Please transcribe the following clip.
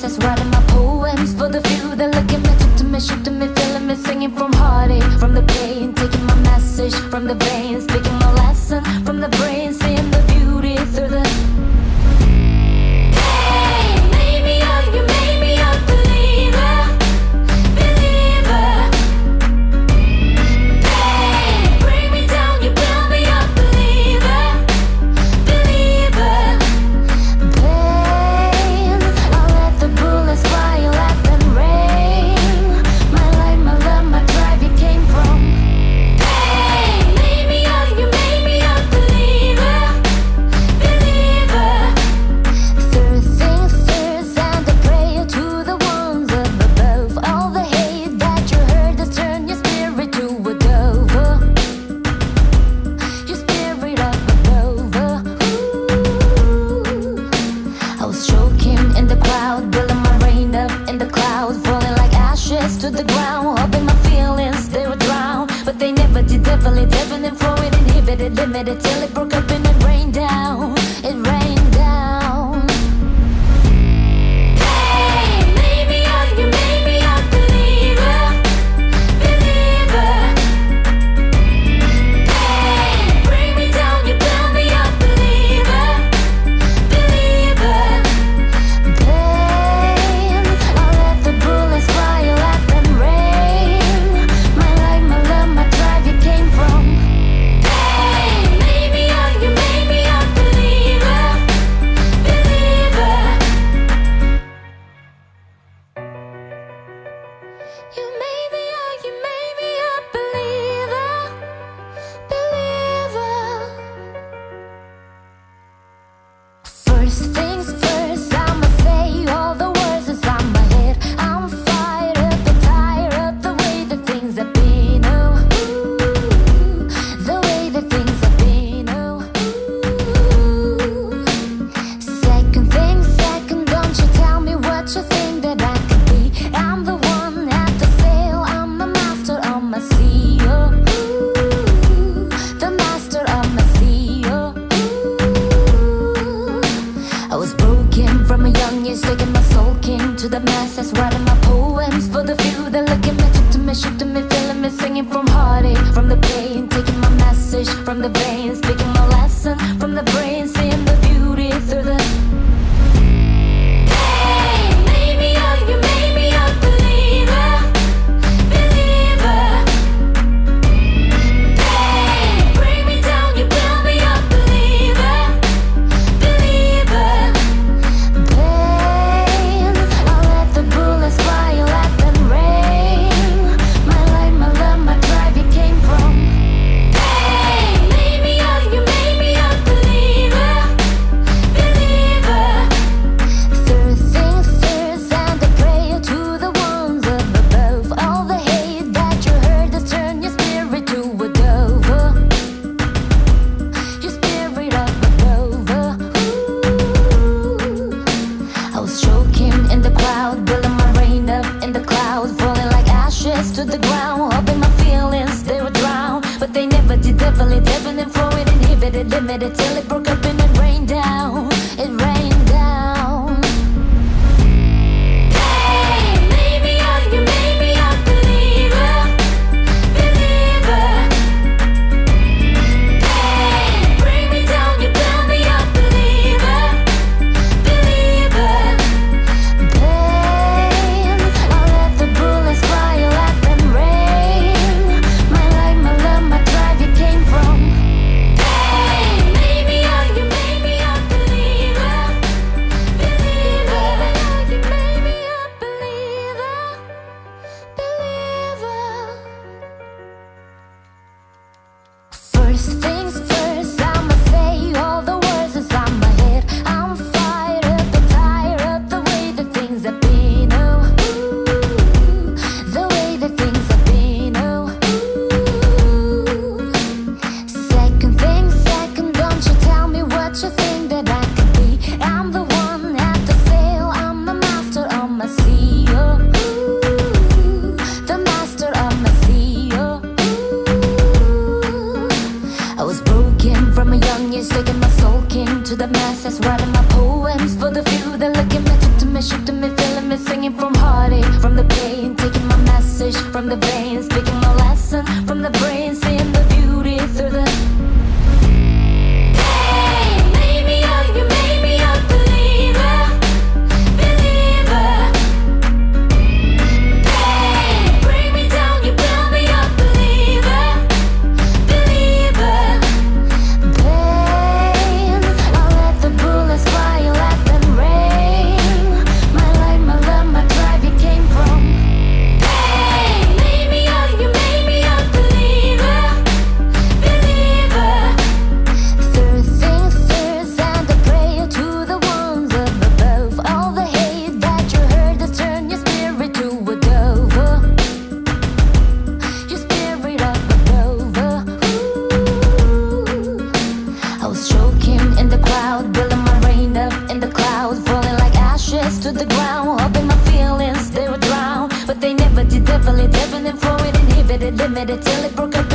masses, writing my poems for the few that look at me, took to me, shook to me, feeling me, singing from heartache, from the pain, taking my message from the veins, speaking my lesson from the brain, seeing the beauty through the pain. Made me up, you made me a believer, believer. Pain, bring me down, you build me up, believer, believer. Pain, I'll let the bullets fly, you let them rain. My life, my love, my drive, you came from pain. Made me up, you made me a believer, believer. Through things, fears, and the prayer to the ones up above. All the hate that you heard has turned your spirit to a dover. Your spirit up above. Ooh. I was choking in the crowd, building my rain up in the clouds, falling like ashes to the ground, hoping my feelings they would drown, but they never did. Definitely, definitely flowing, inhibited, limited, till it broke up and it rained down. It rained down. Pain, made me up, you made me a believer, believer. Pain, bring me down, you build me up, believer, believer. Pain, I'll let the bullets fly, you let them rain. My life, my love, my drive, you came from pain. Made me up, you made me a believer, believer. You made me up, you made me a believer, believer. First things first, I'ma say all the words inside my head. I'm fired up and tired of the way that things have been. Oh, ooh, the way that things have been. Oh, ooh. Second thing, second, don't you tell me what you think that I could be. I'm the one at the sail, I'm the master of my sea. Oh, ooh, the master of my sea. Oh, ooh. I was broken from a young age, taking my soul king to the masses, writing my poems for the few that look at me, took to me, shook to me, feeling me, singing from heartache, from the pain, taking my message from the veins, speaking my lesson from the brain, seeing the beauty through the pain. Made me up, you made me a believer, believer. Pain, bring me down, you build me up, believer, believer. Pain, I'll let the bullets fly, you let them rain. My life, my love, my drive, you came from pain. Made me up, you made me a believer, believer. Through things, fears, and the prayer to the ones up above. All the hate that you heard has turned your spirit to a dover. Your spirit up above. Ooh. I was choking in the crowd, building my rain up in the clouds, falling like ashes to the ground, hoping my feelings they would drown, but they never did. Definitely, definitely flowing, inhibited, limited, till it broke up and it rained down. It rained down. Pain, made me up, you made me a believer, believer. Pain, bring me down, you build me up, believer, believer. Pain, I'll let the bullets fly, you let them rain. My life, my love, my drive, you came from pain. Made me up, you made me a believer, believer. You made me a believer, believer. First things first, I'ma say all the words inside my head. I'm fired up and tired of the way that things have been. Oh, ooh, the way that things have been. Oh, ooh. Second thing, second, don't you tell me what you think that I could be. I'm the one at the sail, I'm the master of my sea. Oh, ooh, the master of my sea. Oh, ooh. I was broken from a young age, taking my soul king to the masses, writing my poems for the few that look at me, took to me, shook to me, feeling met it till it broke up